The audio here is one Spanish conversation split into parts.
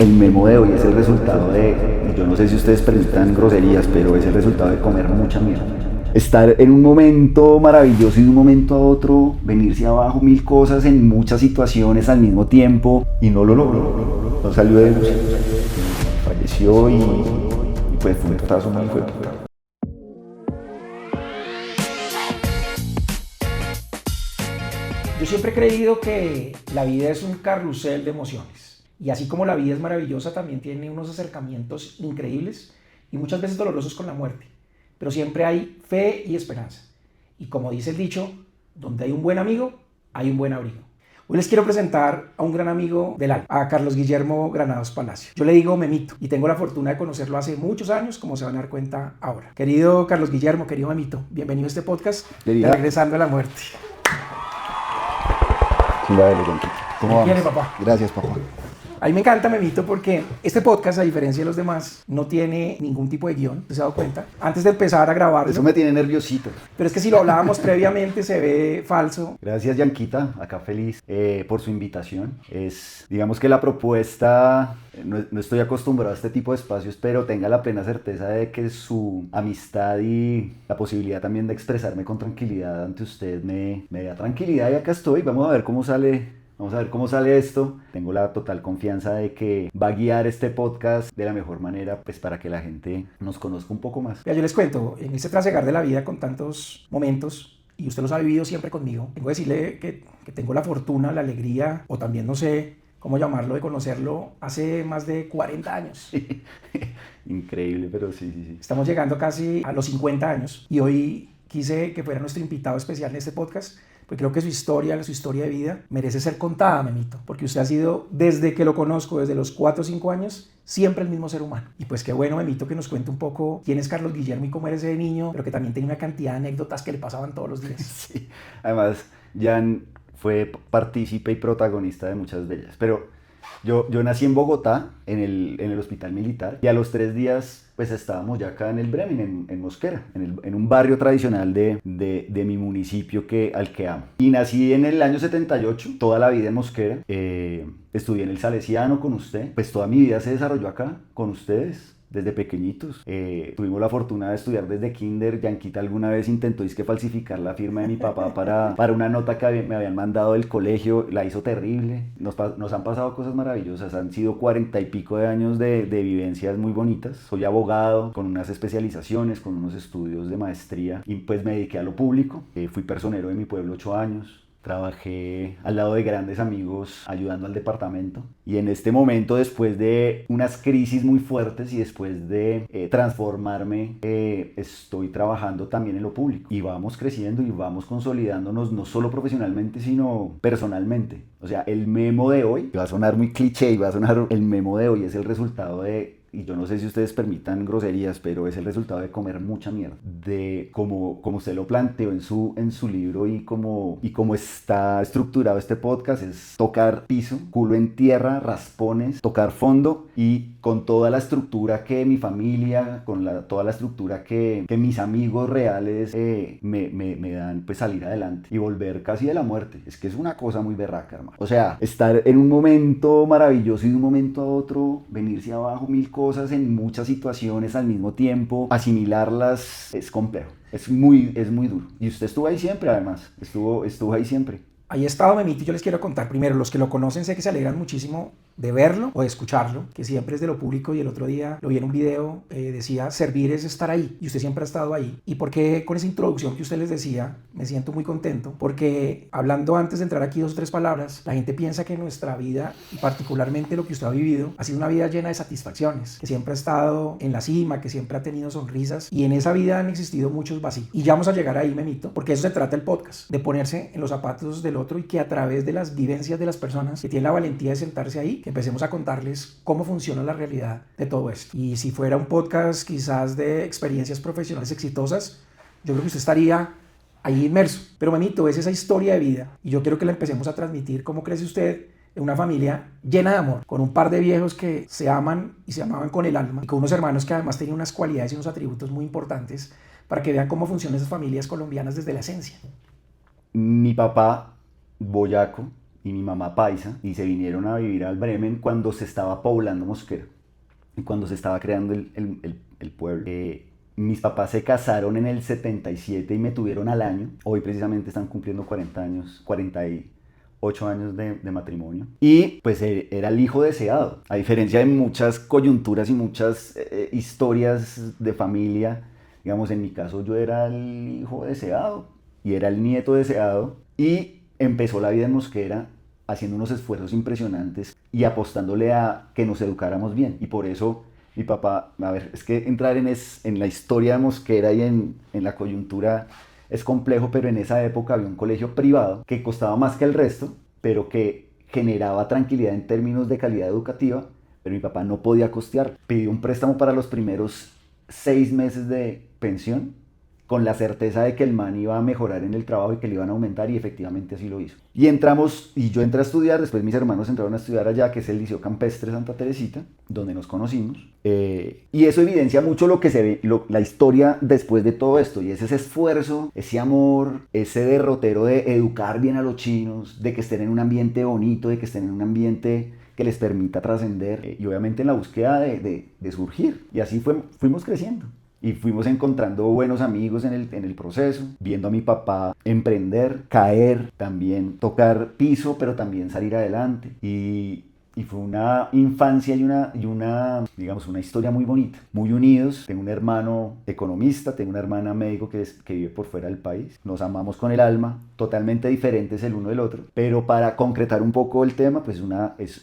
El memo de hoy es el resultado de, yo no sé si ustedes permitan groserías, pero es el resultado de comer mucha mierda. Estar en un momento maravilloso y de un momento a otro venirse abajo mil cosas en muchas situaciones al mismo tiempo y no lo logró, no salió de luz. Falleció y pues fue un putazo muy fuerte. Yo siempre he creído que la vida es un carrusel de emociones. Y así como la vida es maravillosa, también tiene unos acercamientos increíbles y muchas veces dolorosos con la muerte. Pero siempre hay fe y esperanza. Y como dice el dicho, donde hay un buen amigo, hay un buen abrigo. Hoy les quiero presentar a un gran amigo del alma, a Carlos Guillermo Granados Palacio. Yo le digo Memito y tengo la fortuna de conocerlo hace muchos años, como se van a dar cuenta ahora. Querido Carlos Guillermo, querido Memito, bienvenido a este podcast de Regresando a la Muerte. ¿Cómo vamos? ¿Quiere, papá? Gracias, papá. A mí me encanta, Memito, porque este podcast, a diferencia de los demás, no tiene ningún tipo de guión, ¿te has dado cuenta? Antes de empezar a grabarlo... Eso me tiene nerviosito. Pero es que si lo hablábamos previamente se ve falso. Gracias, Yanquita, acá feliz por su invitación. Digamos que la propuesta, no estoy acostumbrado a este tipo de espacios, pero tenga la plena certeza de que su amistad y la posibilidad también de expresarme con tranquilidad ante usted me da tranquilidad y acá estoy. Vamos a ver cómo sale esto. Tengo la total confianza de que va a guiar este podcast de la mejor manera, pues para que la gente nos conozca un poco más. Ya, yo les cuento, en este trasegar de la vida con tantos momentos, y usted los ha vivido siempre conmigo, tengo que decirle que tengo la fortuna, la alegría, o también no sé cómo llamarlo, de conocerlo hace más de 40 años. Increíble, pero sí. Estamos llegando casi a los 50 años, y hoy quise que fuera nuestro invitado especial en este podcast, porque creo que su historia de vida merece ser contada, Memito, porque usted ha sido, desde que lo conozco, desde los 4 o 5 años, siempre el mismo ser humano. Y pues qué bueno, Memito, que nos cuente un poco quién es Carlos Guillermo y cómo era ese niño, pero que también tenía una cantidad de anécdotas que le pasaban todos los días. Sí, además, Jan fue partícipe y protagonista de muchas de ellas, pero yo nací en Bogotá, en el hospital militar, y a los 3 días pues estábamos ya acá en el Bremen, en Mosquera, en un barrio tradicional de mi municipio al que amo. Y nací en el año 78, toda la vida en Mosquera, estudié en el Salesiano con usted, pues toda mi vida se desarrolló acá con ustedes. Desde pequeñitos. Tuvimos la fortuna de estudiar desde kinder. Yanquita alguna vez intentó falsificar la firma de mi papá para una nota que me habían mandado del colegio. La hizo terrible. Nos han pasado cosas maravillosas. Han sido 40 y pico de años de vivencias muy bonitas. Soy abogado con unas especializaciones, con unos estudios de maestría y pues me dediqué a lo público. Fui personero de mi pueblo 8 años. Trabajé al lado de grandes amigos ayudando al departamento y en este momento, después de unas crisis muy fuertes y después de transformarme, estoy trabajando también en lo público y vamos creciendo y vamos consolidándonos no solo profesionalmente sino personalmente. O sea, el memo de hoy, va a sonar muy cliché y va a sonar, el memo de hoy es el resultado de, y yo no sé si ustedes permitan groserías, pero es el resultado de comer mucha mierda, de como usted lo planteó en su libro y como está estructurado este podcast, es tocar piso, culo en tierra, raspones, tocar fondo y con toda la estructura que mi familia, toda la estructura que mis amigos reales me dan, pues salir adelante y volver casi de la muerte. Es que es una cosa muy berraca, hermano. O sea, estar en un momento maravilloso y de un momento a otro venirse abajo mil cosas en muchas situaciones al mismo tiempo, asimilarlas es complejo, es muy duro. Y usted estuvo ahí siempre, además, estuvo ahí siempre. Ahí he estado, Memito, y yo les quiero contar primero, los que lo conocen sé que se alegran muchísimo de verlo o de escucharlo, que siempre es de lo público, y el otro día lo vi en un video, decía, servir es estar ahí, y usted siempre ha estado ahí. ¿Y por qué con esa introducción que usted les decía, me siento muy contento? Porque hablando antes de entrar aquí 2 o 3 palabras, la gente piensa que nuestra vida, y particularmente lo que usted ha vivido, ha sido una vida llena de satisfacciones, que siempre ha estado en la cima, que siempre ha tenido sonrisas, y en esa vida han existido muchos vacíos. Y ya vamos a llegar ahí, Memito, porque eso se trata el podcast, de ponerse en los zapatos del otro y que a través de las vivencias de las personas que tienen la valentía de sentarse ahí, que empecemos a contarles cómo funciona la realidad de todo esto. Y si fuera un podcast quizás de experiencias profesionales exitosas, yo creo que usted estaría ahí inmerso. Pero Memito, es esa historia de vida y yo quiero que la empecemos a transmitir. ¿Cómo crece usted en una familia llena de amor, con un par de viejos que se aman y se amaban con el alma, y con unos hermanos que además tenían unas cualidades y unos atributos muy importantes para que vean cómo funcionan esas familias colombianas desde la esencia? Mi papá, boyaco, y mi mamá paisa, y se vinieron a vivir al Bremen cuando se estaba poblando Mosquera y cuando se estaba creando el pueblo. Mis papás se casaron en el 77 y me tuvieron al año. Hoy precisamente están cumpliendo 40 años, 48 años de matrimonio. Y pues era el hijo deseado. A diferencia de muchas coyunturas y muchas historias de familia, digamos, en mi caso yo era el hijo deseado y era el nieto deseado. Y empezó la vida en Mosquera haciendo unos esfuerzos impresionantes y apostándole a que nos educáramos bien. Y por eso mi papá, a ver, es que entrar en la historia de Mosquera y en la coyuntura es complejo, pero en esa época había un colegio privado que costaba más que el resto, pero que generaba tranquilidad en términos de calidad educativa, pero mi papá no podía costear. Pidió un préstamo para los primeros 6 meses de pensión, con la certeza de que el man iba a mejorar en el trabajo y que le iban a aumentar, y efectivamente así lo hizo. Y entramos, y yo entré a estudiar, después mis hermanos entraron a estudiar allá, que es el Liceo Campestre Santa Teresita, donde nos conocimos. Y eso evidencia mucho lo que se ve, la historia después de todo esto, y es ese esfuerzo, ese amor, ese derrotero de educar bien a los chinos, de que estén en un ambiente bonito, de que estén en un ambiente que les permita trascender, y obviamente en la búsqueda de surgir. Y así fuimos creciendo. Y fuimos encontrando buenos amigos en el proceso, viendo a mi papá emprender, caer, también tocar piso, pero también salir adelante. Y fue una infancia y una, digamos, una historia muy bonita. Muy unidos. Tengo un hermano economista, tengo una hermana médico que vive por fuera del país. Nos amamos con el alma, totalmente diferentes el uno del otro. Pero para concretar un poco el tema, pues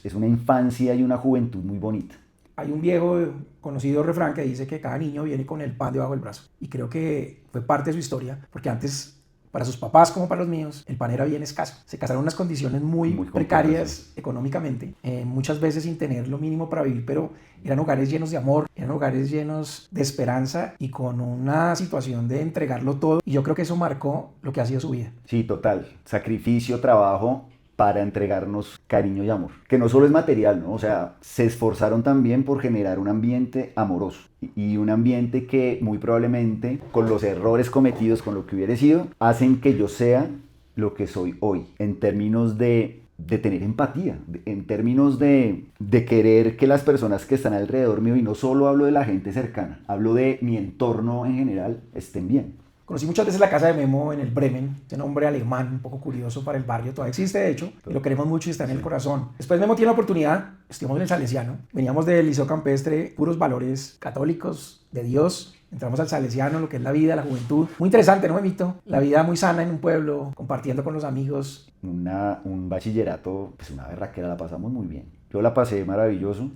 es una infancia y una juventud muy bonita. Hay un viejo conocido refrán que dice que cada niño viene con el pan debajo del brazo. Y creo que fue parte de su historia, porque antes, para sus papás como para los míos, el pan era bien escaso. Se casaron en unas condiciones muy precarias económicamente, muchas veces sin tener lo mínimo para vivir, pero eran hogares llenos de amor, eran hogares llenos de esperanza y con una situación de entregarlo todo. Y yo creo que eso marcó lo que ha sido su vida. Sí, total. Sacrificio, trabajo, para entregarnos cariño y amor, que no solo es material, ¿no? O sea, se esforzaron también por generar un ambiente amoroso y un ambiente que muy probablemente, con los errores cometidos, con lo que hubiera sido, hacen que yo sea lo que soy hoy, en términos de tener empatía, en términos de querer que las personas que están alrededor mío, y no solo hablo de la gente cercana, hablo de mi entorno en general, estén bien. Conocí muchas veces la casa de Memo en el Bremen, ese nombre alemán, un poco curioso para el barrio, todavía existe de hecho, y lo queremos mucho y está en el corazón. Después Memo tiene la oportunidad, estudiamos en el Salesiano, veníamos del Liceo Campestre, puros valores católicos, de Dios, entramos al Salesiano, lo que es la vida, la juventud. Muy interesante, ¿no, Memito? La vida muy sana en un pueblo, compartiendo con los amigos. Un bachillerato, pues una berraquera, la pasamos muy bien. Yo la pasé maravilloso.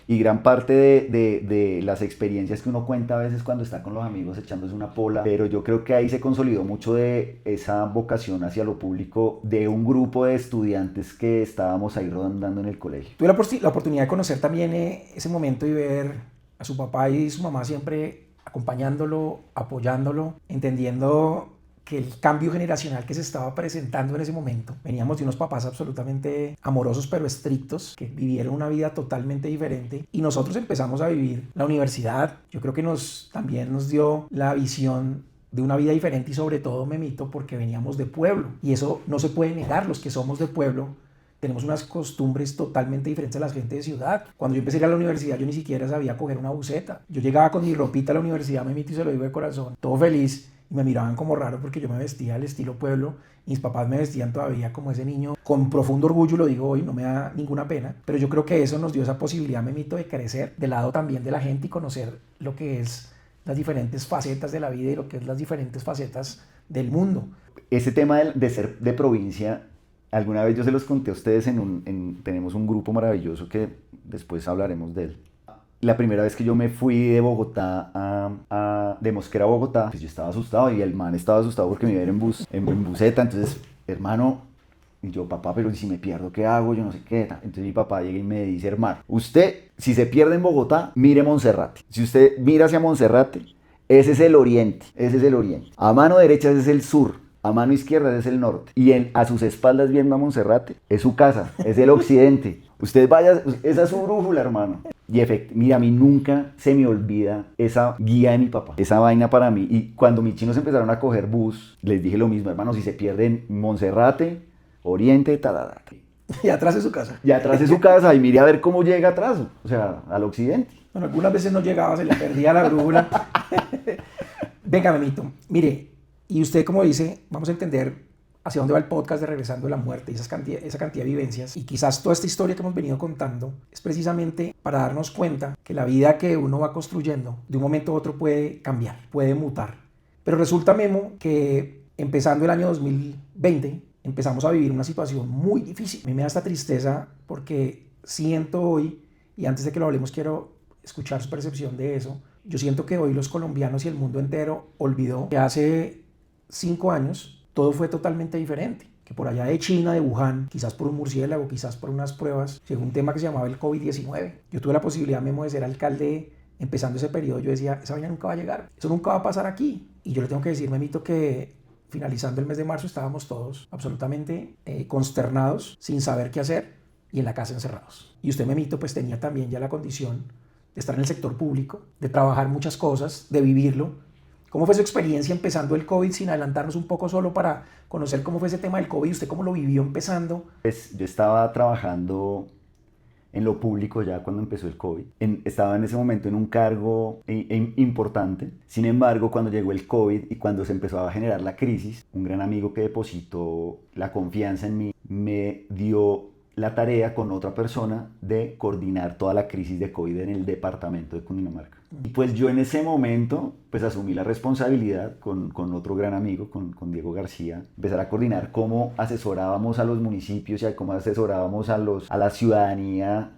Y gran parte de las experiencias que uno cuenta a veces cuando está con los amigos echándose una pola, pero yo creo que ahí se consolidó mucho de esa vocación hacia lo público de un grupo de estudiantes que estábamos ahí rondando en el colegio. Tuve la oportunidad de conocer también ese momento y ver a su papá y su mamá siempre acompañándolo, apoyándolo, entendiendo que el cambio generacional que se estaba presentando en ese momento, veníamos de unos papás absolutamente amorosos pero estrictos, que vivieron una vida totalmente diferente, y nosotros empezamos a vivir la universidad. Yo creo que también nos dio la visión de una vida diferente, y sobre todo, Memito, porque veníamos de pueblo, y eso no se puede negar. Los que somos de pueblo tenemos unas costumbres totalmente diferentes a la gente de ciudad. Cuando yo empecé a ir a la universidad, yo ni siquiera sabía coger una buseta. Yo llegaba con mi ropita a la universidad, Memito, y se lo digo de corazón, todo feliz, y me miraban como raro porque yo me vestía al estilo pueblo, y mis papás me vestían todavía como ese niño, con profundo orgullo, lo digo hoy, no me da ninguna pena, pero yo creo que eso nos dio esa posibilidad, Memito, de crecer del lado también de la gente y conocer lo que es las diferentes facetas de la vida y lo que es las diferentes facetas del mundo. Ese tema de ser de provincia, alguna vez yo se los conté a ustedes, tenemos un grupo maravilloso que después hablaremos de él. La primera vez que yo me fui de Bogotá de Mosquera a Bogotá, pues yo estaba asustado, y el man estaba asustado porque me iba a ir en buseta. Entonces, hermano, y yo, papá, pero si me pierdo, ¿qué hago? Yo no sé qué. Entonces mi papá llega y me dice, hermano, usted, si se pierde en Bogotá, mire Monserrate. Si usted mira hacia Monserrate, ese es el oriente, ese es el oriente. A mano derecha ese es el sur, a mano izquierda ese es el norte. Y a sus espaldas, viendo a Monserrate, es su casa, es el occidente. Usted vaya, esa es su brújula, hermano. Y mira, a mí nunca se me olvida esa guía de mi papá, esa vaina para mí. Y cuando mis chinos empezaron a coger bus, les dije lo mismo, hermano, si se pierden Monserrate, oriente, ta. Y atrás de su casa. Y atrás de su casa, y mire a ver cómo llega atrás, o sea, al occidente. Bueno, algunas veces no llegaba, se le perdía la brújula. Venga, Memito, mire, y usted como dice, vamos a entender hacia dónde va el podcast de Regresando de la Muerte, esa cantidad de vivencias, y quizás toda esta historia que hemos venido contando es precisamente para darnos cuenta que la vida que uno va construyendo de un momento a otro puede cambiar, puede mutar. Pero resulta, Memo, que empezando el año 2020 empezamos a vivir una situación muy difícil. A mí me da esta tristeza porque siento hoy, y antes de que lo hablemos quiero escuchar su percepción de eso, yo siento que hoy los colombianos y el mundo entero olvidó que hace 5 años todo fue totalmente diferente. Que por allá de China, de Wuhan, quizás por un murciélago, quizás por unas pruebas, llegó un tema que se llamaba el COVID-19. Yo tuve la posibilidad, Memo, de ser alcalde empezando ese periodo. Yo decía, esa vaina nunca va a llegar, eso nunca va a pasar aquí. Y yo le tengo que decir, Memito, que finalizando el mes de marzo estábamos todos absolutamente consternados, sin saber qué hacer y en la casa encerrados. Y usted, Memito, pues tenía también ya la condición de estar en el sector público, de trabajar muchas cosas, de vivirlo. ¿Cómo fue su experiencia empezando el COVID, sin adelantarnos un poco solo para conocer cómo fue ese tema del COVID? ¿Usted cómo lo vivió empezando? Pues yo estaba trabajando en lo público ya cuando empezó el COVID. Estaba en ese momento en un cargo importante. Sin embargo, cuando llegó el COVID y cuando se empezó a generar la crisis, un gran amigo que depositó la confianza en mí me dio la tarea con otra persona de coordinar toda la crisis de COVID en el departamento de Cundinamarca. Y pues yo en ese momento pues asumí la responsabilidad con otro gran amigo, con Diego García, empezar a coordinar cómo asesorábamos a los municipios y cómo asesorábamos a la ciudadanía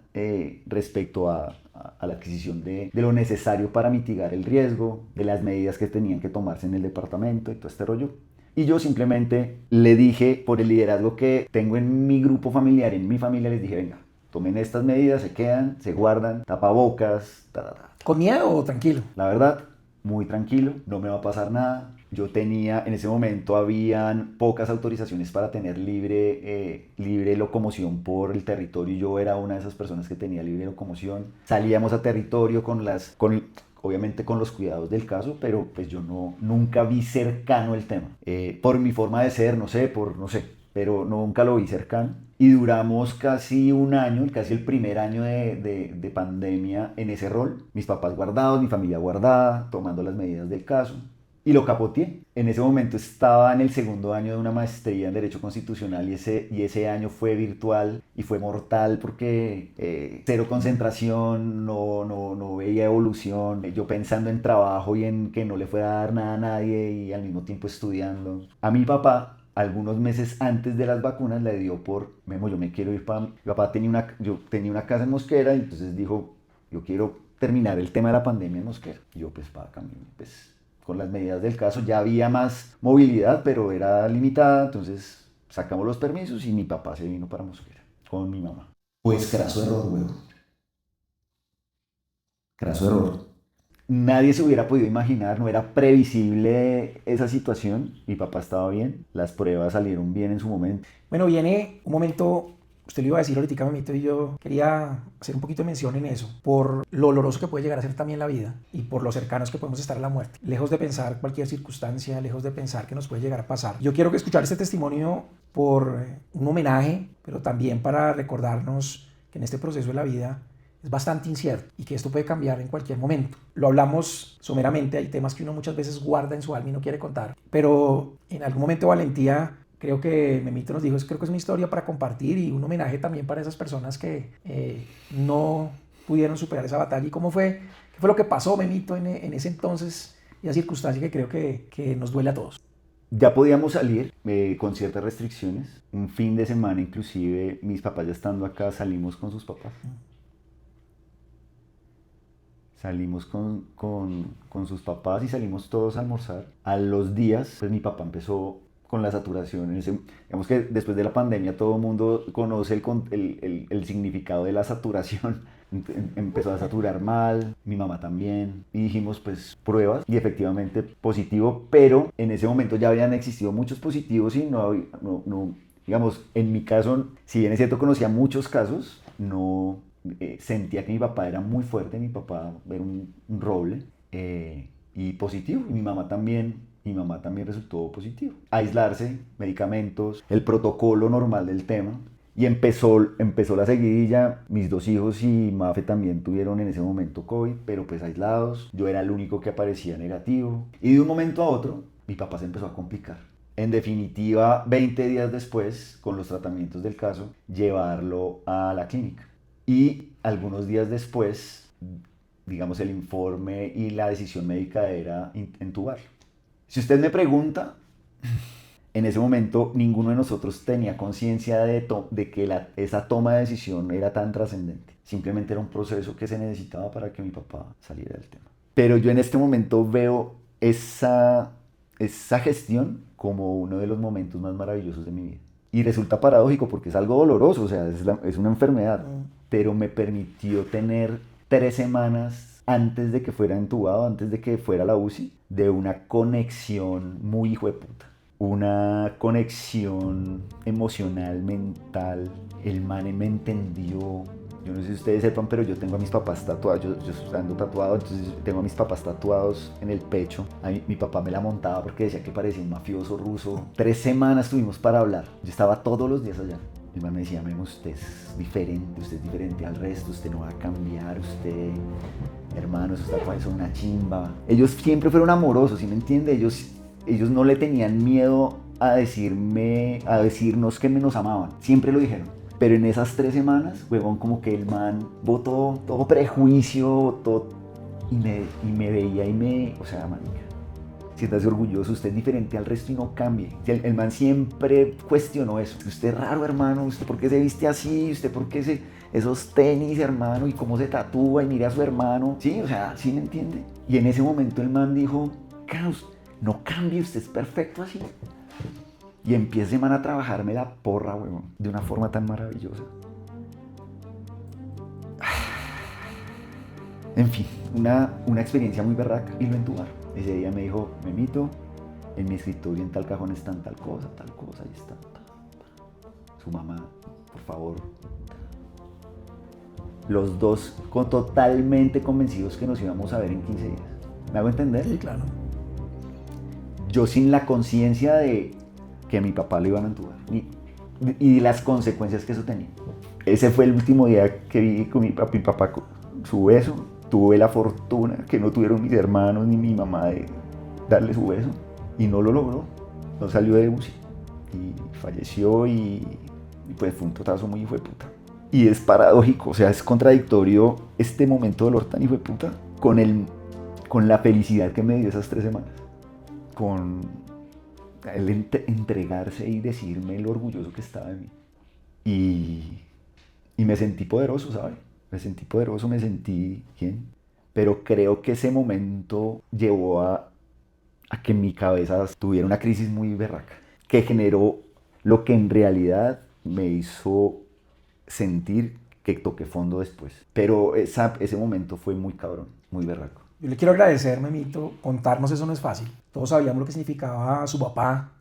respecto a la adquisición de lo necesario para mitigar el riesgo, de las medidas que tenían que tomarse en el departamento y todo este rollo. Y yo simplemente le dije, por el liderazgo que tengo en mi grupo familiar, en mi familia, les dije, venga, tomen estas medidas, se quedan, se guardan, tapabocas, ¿Con miedo o tranquilo? La verdad, muy tranquilo, no me va a pasar nada. Yo tenía, en ese momento habían pocas autorizaciones para tener libre locomoción por el territorio. Yo era una de esas personas que tenía libre locomoción. Salíamos a territorio obviamente con los cuidados del caso, pero pues yo nunca vi cercano el tema. Por mi forma de ser, no sé, pero nunca lo vi cercano. Y duramos casi un año, casi el primer año de pandemia en ese rol. Mis papás guardados, mi familia guardada, tomando las medidas del caso. Y lo capoteé. En ese momento estaba en el segundo año de una maestría en Derecho Constitucional y ese año fue virtual y fue mortal porque cero concentración, no veía evolución. Yo pensando en trabajo y en que no le fuera a dar nada a nadie y al mismo tiempo estudiando. A mi papá, algunos meses antes de las vacunas, le dio por, Memo, yo me quiero ir para... Mi papá yo tenía una casa en Mosquera y entonces dijo, yo quiero terminar el tema de la pandemia en Mosquera. Y yo pues para camino, pues... Con las medidas del caso ya había más movilidad, pero era limitada, entonces sacamos los permisos y mi papá se vino para Mosquera con mi mamá. Pues craso error, weón. Craso error. Nadie se hubiera podido imaginar, no era previsible esa situación. Mi papá estaba bien, las pruebas salieron bien en su momento. Bueno, viene un momento, usted lo iba a decir ahorita, Memito, y yo quería hacer un poquito de mención en eso, por lo oloroso que puede llegar a ser también la vida y por lo cercanos que podemos estar a la muerte. Lejos de pensar cualquier circunstancia, lejos de pensar que nos puede llegar a pasar. Yo quiero que escuchar este testimonio por un homenaje, pero también para recordarnos que en este proceso de la vida es bastante incierto y que esto puede cambiar en cualquier momento. Lo hablamos someramente, hay temas que uno muchas veces guarda en su alma y no quiere contar, pero en algún momento Valentía, creo que Memito nos dijo, creo que es una historia para compartir y un homenaje también para esas personas que no pudieron superar esa batalla. ¿Y cómo fue? ¿Qué fue lo que pasó, Memito, en ese entonces? Y esa circunstancia que creo que nos duele a todos. Ya podíamos salir con ciertas restricciones. Un fin de semana inclusive, mis papás ya estando acá, salimos con sus papás. Salimos con sus papás y salimos todos a almorzar. A los días, pues mi papá empezó con la saturación. Digamos que después de la pandemia todo el mundo conoce el significado de la saturación. Empezó a saturar mal, mi mamá también. Y dijimos, pues, pruebas. Y efectivamente positivo, pero en ese momento ya habían existido muchos positivos y digamos, en mi caso, si bien es cierto conocía muchos casos, no... sentía que mi papá era muy fuerte, mi papá era un roble y positivo, y mi mamá también, mi mamá también resultó positivo. Aislarse, medicamentos, el protocolo normal del tema. Y empezó la seguidilla. Mis 2 hijos y Mafe también tuvieron en ese momento COVID, pero pues aislados. Yo era el único que aparecía negativo. Y de un momento a otro, mi papá se empezó a complicar. En definitiva, 20 días después, con los tratamientos del caso, llevarlo a la clínica. Y algunos días después, digamos, el informe y la decisión médica era entubarlo. Si usted me pregunta, en ese momento ninguno de nosotros tenía conciencia de que esa toma de decisión era tan trascendente. Simplemente era un proceso que se necesitaba para que mi papá saliera del tema. Pero yo en este momento veo esa gestión como uno de los momentos más maravillosos de mi vida. Y resulta paradójico porque es algo doloroso, o sea, es una enfermedad. Pero me permitió tener 3 semanas antes de que fuera entubado, antes de que fuera a la UCI, de una conexión muy hijueputa. Una conexión emocional, mental. El man me entendió. Yo no sé si ustedes sepan, pero yo tengo a mis papás tatuados. Yo ando tatuado, entonces tengo a mis papás tatuados en el pecho. Mi papá me la montaba porque decía que parecía un mafioso ruso. 3 semanas tuvimos para hablar. Yo estaba todos los días allá. Mi mamá me decía, Memo, usted es diferente al resto, usted no va a cambiar, usted, hermano, esos tatuajes son una chimba. Ellos siempre fueron amorosos, ¿sí me entiende? Ellos no le tenían miedo a decirnos que nos amaban, siempre lo dijeron. Pero en esas 3 semanas, huevón, como que el man botó todo prejuicio, y me veía o sea, manica, siéntase orgulloso, usted es diferente al resto y no cambie. El man siempre cuestionó eso. Usted es raro, hermano, usted por qué se viste así, usted por qué esos tenis, hermano, y cómo se tatúa y mira a su hermano. Sí, o sea, ¿sí me entiende? Y en ese momento el man dijo, Caos, no cambie, usted es perfecto así. Y empieza el man a trabajarme la porra, huevón, de una forma tan maravillosa. En fin, una experiencia muy berraca y lo entubaron. Ese día me dijo, Memito, en mi escritorio en tal cajón están tal cosa, ahí está. Su mamá, por favor. Los dos totalmente convencidos que nos íbamos a ver en 15 días. ¿Me hago entender? Sí, claro. Yo sin la conciencia de que mi papá lo iban a entubar y las consecuencias que eso tenía. Ese fue el último día que vi con mi papá su beso. Tuve la fortuna que no tuvieron mis hermanos ni mi mamá de darle su beso y no lo logró, no salió de UCI y falleció y pues fue un totazo muy hijueputa. Y es paradójico, o sea, es contradictorio este momento de dolor tan hijueputa con la felicidad que me dio esas 3 semanas, con el entregarse y decirme lo orgulloso que estaba de mí. Y me sentí poderoso, ¿sabes? Me sentí poderoso, me sentí bien, pero creo que ese momento llevó a que mi cabeza tuviera una crisis muy berraca, que generó lo que en realidad me hizo sentir que toqué fondo después. Pero ese momento fue muy cabrón, muy berraco. Yo le quiero agradecer, Memito, contarnos eso no es fácil. Todos sabíamos lo que significaba su papá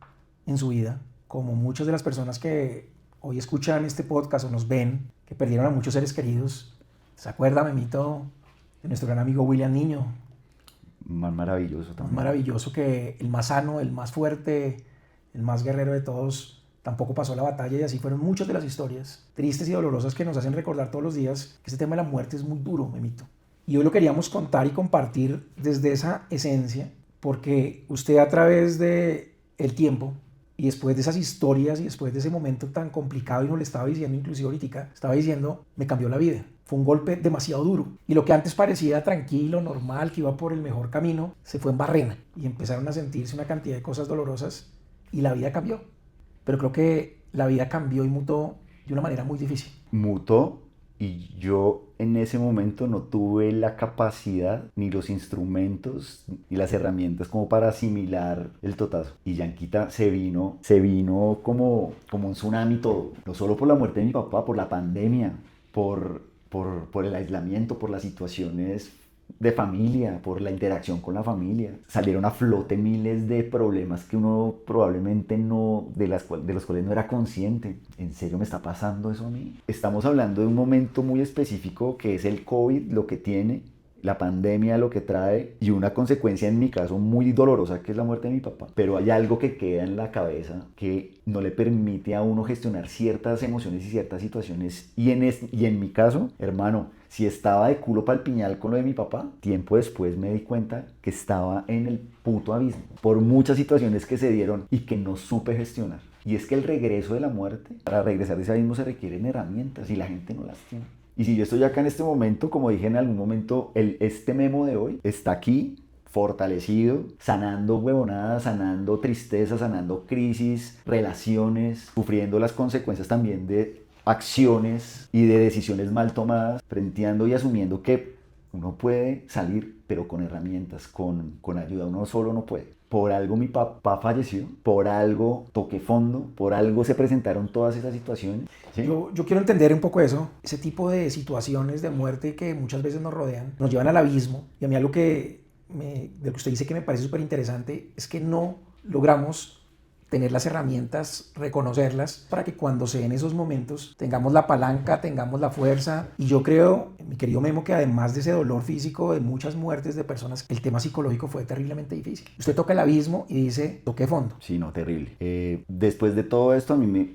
en su vida, como muchas de las personas que hoy escuchan este podcast o nos ven, que perdieron a muchos seres queridos. ¿Se acuerda, Memito, de nuestro gran amigo William Niño? Más maravilloso también. Más maravilloso, que el más sano, el más fuerte, el más guerrero de todos, tampoco pasó la batalla, y así fueron muchas de las historias tristes y dolorosas que nos hacen recordar todos los días que este tema de la muerte es muy duro, Memito. Y hoy lo queríamos contar y compartir desde esa esencia, porque usted a través del tiempo y después de esas historias y después de ese momento tan complicado, y nos le estaba diciendo, inclusive ahorita, estaba diciendo, me cambió la vida. Fue un golpe demasiado duro. Y lo que antes parecía tranquilo, normal, que iba por el mejor camino, se fue en barrena. Y empezaron a sentirse una cantidad de cosas dolorosas y la vida cambió. Pero creo que la vida cambió y mutó de una manera muy difícil. Mutó, y yo en ese momento no tuve la capacidad, ni los instrumentos, ni las herramientas como para asimilar el totazo. Y Yanquita se vino como un tsunami todo. No solo por la muerte de mi papá, por la pandemia, por el aislamiento, por las situaciones de familia, por la interacción con la familia. Salieron a flote miles de problemas que uno probablemente de los cuales no era consciente. ¿En serio me está pasando eso a mí? Estamos hablando de un momento muy específico que es el COVID, lo que tiene la pandemia, lo que trae, y una consecuencia en mi caso muy dolorosa, que es la muerte de mi papá. Pero hay algo que queda en la cabeza que no le permite a uno gestionar ciertas emociones y ciertas situaciones. Y en mi caso, hermano, si estaba de culo pa'l piñal con lo de mi papá, tiempo después me di cuenta que estaba en el puto abismo por muchas situaciones que se dieron y que no supe gestionar. Y es que el regreso de la muerte, para regresar de ese abismo se requieren herramientas y la gente no las tiene. Y si yo estoy acá en este momento, como dije en algún momento, este memo de hoy está aquí, fortalecido, sanando huevonadas, sanando tristezas, sanando crisis, relaciones, sufriendo las consecuencias también de acciones y de decisiones mal tomadas, frenteando y asumiendo que uno puede salir, pero con herramientas, con ayuda. Uno solo no puede. Por algo mi papá falleció, por algo toqué fondo, por algo se presentaron todas esas situaciones. ¿Sí? Yo quiero entender un poco eso, ese tipo de situaciones de muerte que muchas veces nos rodean, nos llevan al abismo. Y a mí algo de lo que usted dice que me parece súper interesante es que no logramos tener las herramientas, reconocerlas, para que cuando se den esos momentos tengamos la palanca, tengamos la fuerza. Y yo creo, mi querido Memo, que además de ese dolor físico, de muchas muertes de personas, el tema psicológico fue terriblemente difícil. Usted toca el abismo y dice, toqué fondo. Sí, no, terrible. Después de todo esto, a mí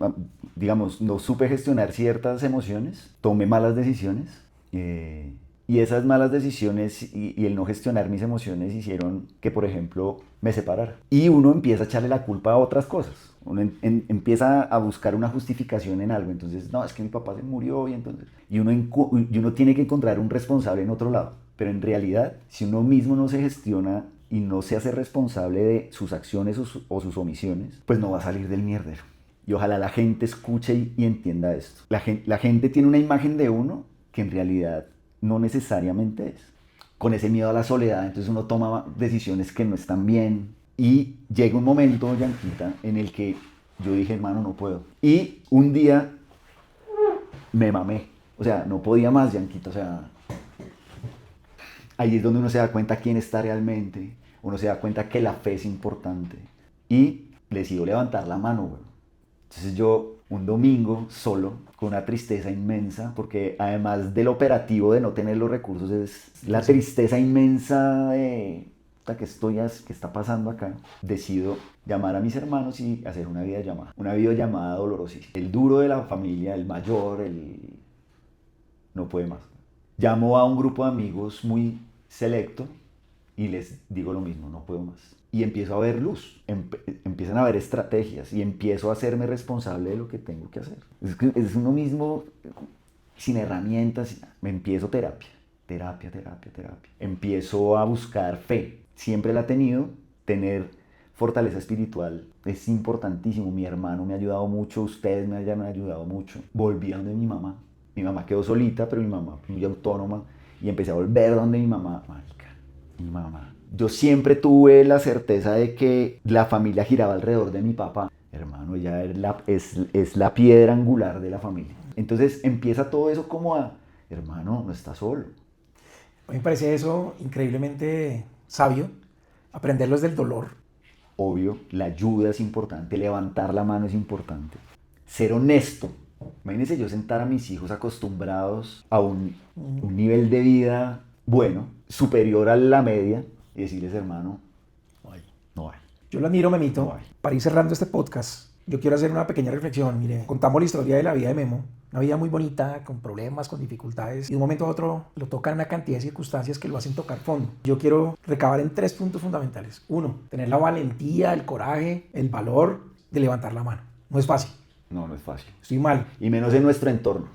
digamos, no supe gestionar ciertas emociones, tomé malas decisiones. Y esas malas decisiones y el no gestionar mis emociones hicieron que, por ejemplo, me separara. Y uno empieza a echarle la culpa a otras cosas. Uno empieza a buscar una justificación en algo. Entonces, no, es que mi papá se murió y uno tiene que encontrar un responsable en otro lado. Pero en realidad, si uno mismo no se gestiona y no se hace responsable de sus acciones o sus omisiones, pues no va a salir del mierdero. Y ojalá la gente escuche y entienda esto. La gente tiene una imagen de uno que en realidad no necesariamente es. Con ese miedo a la soledad, entonces uno toma decisiones que no están bien. Y llega un momento, Yanquita, en el que yo dije, hermano, no puedo. Y un día me mamé. O sea, no podía más, Yanquita. O sea, ahí es donde uno se da cuenta quién está realmente. Uno se da cuenta que la fe es importante. Y decido levantar la mano, güey. Entonces yo, un domingo, solo, con una tristeza inmensa, porque además del operativo de no tener los recursos, es la tristeza inmensa de ¿qué está pasando acá? Decido llamar a mis hermanos y hacer una videollamada dolorosísima. El duro de la familia, el mayor, no puede más. Llamo a un grupo de amigos muy selecto y les digo lo mismo, no puedo más. Y empiezo a ver luz, empiezan a haber estrategias y empiezo a hacerme responsable de lo que tengo que hacer. Es uno mismo sin herramientas, me empiezo terapia. Empiezo a buscar fe, siempre la he tenido, tener fortaleza espiritual es importantísimo. Mi hermano me ha ayudado mucho, ustedes me han ayudado mucho. Volví a donde mi mamá quedó solita, pero mi mamá muy autónoma y empecé a volver donde mi mamá, mi mamá. Yo siempre tuve la certeza de que la familia giraba alrededor de mi papá. Hermano, ella es la piedra angular de la familia. Entonces empieza todo eso como hermano, no estás solo. A mí me parece eso increíblemente sabio, aprenderlo desde el dolor. Obvio, la ayuda es importante, levantar la mano es importante. Ser honesto. Imagínense yo sentar a mis hijos acostumbrados a un nivel de vida bueno, superior a la media, y decirles, hermano, no hay. Yo lo admiro, Memito. No hay. Para ir cerrando este podcast, yo quiero hacer una pequeña reflexión. Mire, contamos la historia de la vida de Memo, una vida muy bonita, con problemas, con dificultades, y de un momento a otro lo tocan una cantidad de circunstancias que lo hacen tocar fondo. Yo quiero recabar en 3 puntos fundamentales. 1, tener la valentía, el coraje, el valor de levantar la mano. No es fácil. No es fácil. Estoy mal. Y menos en nuestro entorno.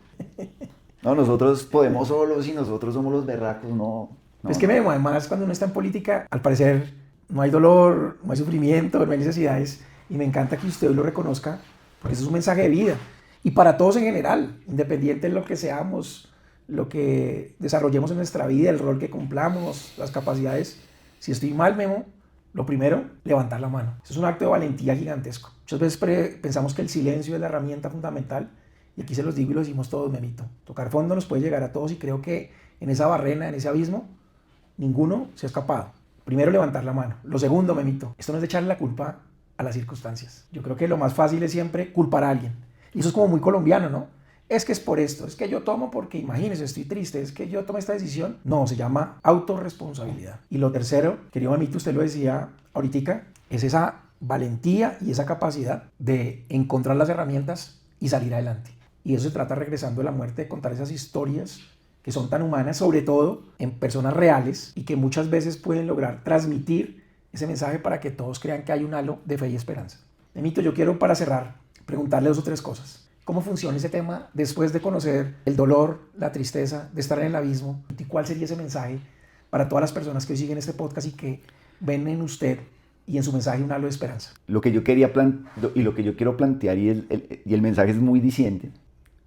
No, nosotros podemos solos y nosotros somos los berracos, no. Es que Memo, además, cuando uno está en política, al parecer no hay dolor, no hay sufrimiento, no hay necesidades. Y me encanta que usted lo reconozca, porque eso es un mensaje de vida. Y para todos en general, independiente de lo que seamos, lo que desarrollemos en nuestra vida, el rol que cumplamos, las capacidades. Si estoy mal, Memo, lo primero, levantar la mano. Eso es un acto de valentía gigantesco. Muchas veces pensamos que el silencio es la herramienta fundamental. Y aquí se los digo y lo decimos todos, Memito. Tocar fondo nos puede llegar a todos y creo que en esa barrena, en ese abismo, ninguno se ha escapado. Primero, levantar la mano. Lo segundo, Memito, esto no es de echarle la culpa a las circunstancias. Yo creo que lo más fácil es siempre culpar a alguien. Y eso es como muy colombiano, ¿no? es que es por esto, es que yo tomo porque imagínense, estoy triste, es que yo tomé esta decisión. No, se llama autorresponsabilidad. Y lo tercero, querido Memito, usted lo decía ahorita, es esa valentía y esa capacidad de encontrar las herramientas y salir adelante. Y eso se trata, regresando de la muerte, de contar esas historias que son tan humanas, sobre todo en personas reales, y que muchas veces pueden lograr transmitir ese mensaje para que todos crean que hay un halo de fe y esperanza. Memito, yo quiero, para cerrar, preguntarle 2 o 3 cosas. ¿Cómo funciona ese tema después de conocer el dolor, la tristeza, de estar en el abismo? ¿Y cuál sería ese mensaje para todas las personas que hoy siguen este podcast y que ven en usted y en su mensaje un halo de esperanza? Lo que yo quería y lo que yo quiero plantear, y el mensaje es muy diciente,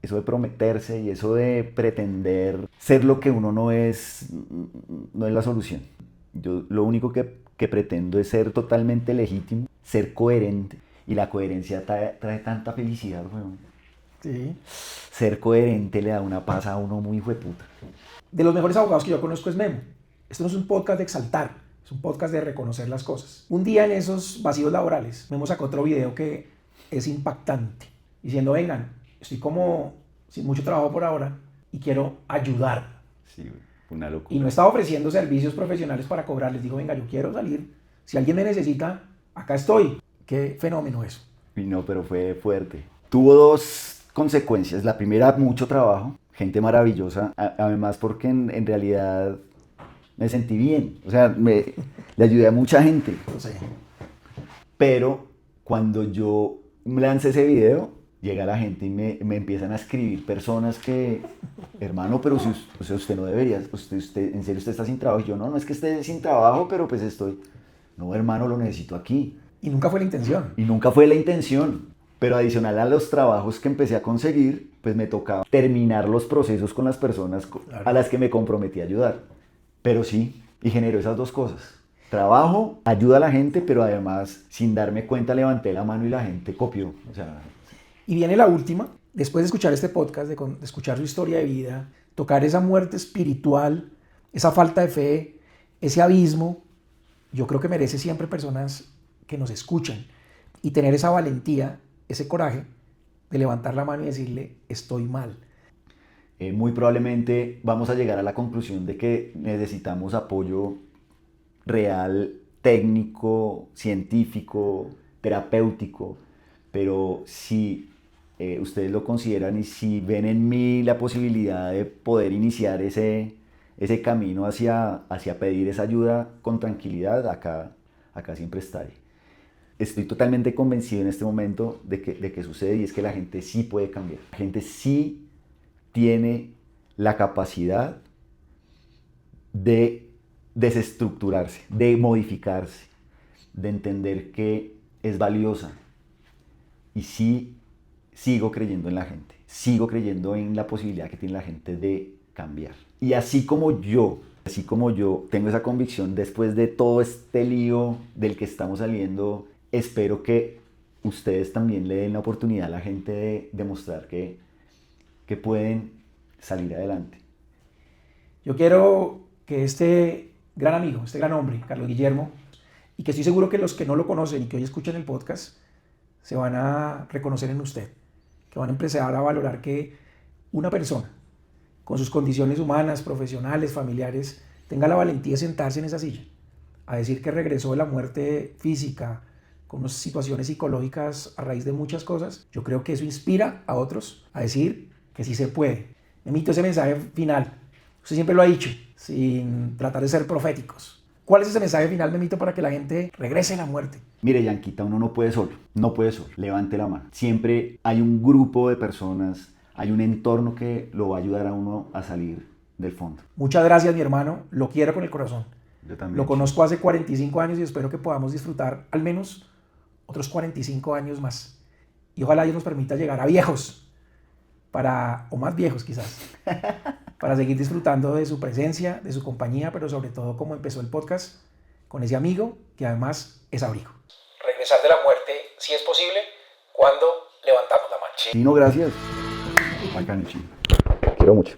eso de prometerse y eso de pretender ser lo que uno no es la solución. Yo lo único que pretendo es ser totalmente legítimo, ser coherente, y la coherencia trae tanta felicidad, weón. Sí. Ser coherente le da una paz a uno muy hijueputa. De los mejores abogados que yo conozco es Memo. Esto no es un podcast de exaltar, es un podcast de reconocer las cosas. Un día en esos vacíos laborales, Memo sacó otro video que es impactante, diciendo, vengan, estoy como sin mucho trabajo por ahora y quiero ayudar. Sí, una locura. Y no estaba ofreciendo servicios profesionales para cobrar. Les digo, venga, yo quiero salir. Si alguien me necesita, acá estoy. Qué fenómeno eso. Y no, pero fue fuerte. Tuvo 2 consecuencias. La primera, mucho trabajo. Gente maravillosa. Además, porque en realidad me sentí bien. O sea, le ayudé a mucha gente. No sé. Pero cuando yo lancé ese video, llega la gente y me empiezan a escribir personas que, hermano, pero si usted no debería, en serio usted está sin trabajo. Y yo, no es que esté sin trabajo, pero pues estoy, no, hermano, lo necesito aquí. Y nunca fue la intención. Y nunca fue la intención. Pero adicional a los trabajos que empecé a conseguir, pues me tocaba terminar los procesos con las personas a las que me comprometí a ayudar. Pero sí, y generó esas 2 cosas. Trabajo, ayuda a la gente, pero además, sin darme cuenta, levanté la mano y la gente copió. O sea, y viene la última, después de escuchar este podcast, de escuchar su historia de vida, tocar esa muerte espiritual, esa falta de fe, ese abismo, yo creo que merece siempre personas que nos escuchan y tener esa valentía, ese coraje de levantar la mano y decirle, estoy mal. Muy probablemente vamos a llegar a la conclusión de que necesitamos apoyo real, técnico, científico, terapéutico, pero si ustedes lo consideran y si ven en mí la posibilidad de poder iniciar ese camino hacia pedir esa ayuda con tranquilidad, acá siempre estaré. Estoy totalmente convencido en este momento de que sucede, y es que la gente sí puede cambiar. La gente sí tiene la capacidad de desestructurarse, de modificarse, de entender que es valiosa. Y sí, sigo creyendo en la gente, sigo creyendo en la posibilidad que tiene la gente de cambiar. Y así como yo tengo esa convicción después de todo este lío del que estamos saliendo, espero que ustedes también le den la oportunidad a la gente de demostrar que pueden salir adelante. Yo quiero que este gran amigo, este gran hombre, Carlos Guillermo, y que estoy seguro que los que no lo conocen y que hoy escuchan el podcast, se van a reconocer en usted, que van a empezar a valorar que una persona con sus condiciones humanas, profesionales, familiares, tenga la valentía de sentarse en esa silla, a decir que regresó de la muerte física, con unas situaciones psicológicas a raíz de muchas cosas. Yo creo que eso inspira a otros a decir que sí se puede. Emito ese mensaje final. Usted siempre lo ha dicho, sin tratar de ser proféticos. ¿Cuál es ese mensaje final, Memito, para que la gente regrese a la muerte? Mire, Yanquita, uno no puede solo, levante la mano. Siempre hay un grupo de personas, hay un entorno que lo va a ayudar a uno a salir del fondo. Muchas gracias, mi hermano, lo quiero con el corazón. Yo también. Lo conozco hace 45 años y espero que podamos disfrutar al menos otros 45 años más. Y ojalá Dios nos permita llegar a viejos, o más viejos quizás, para seguir disfrutando de su presencia, de su compañía, pero sobre todo como empezó el podcast, con ese amigo que además es abrigo. Regresar de la muerte, si es posible, cuando levantamos la mano. Chino, gracias. Bacán, Chino. Quiero mucho.